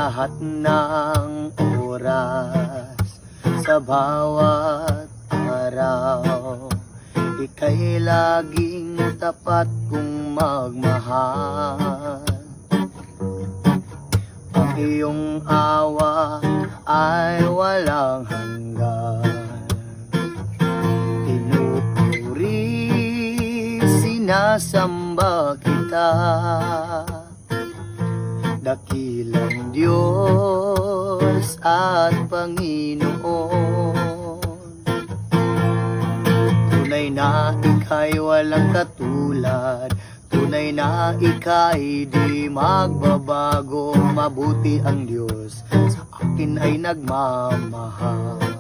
lahat ng oras, sa bawat araw. Ika'y laging tapat kong magmahal. Ang iyong awa ay walang hanggan. Pinupuri, sinasamba kita, dakilang Diyos at Panginoon. Tunay na ika'y walang katulad, tunay na ika'y di magbabago. Mabuti ang Diyos, sa akin ay nagmamahal.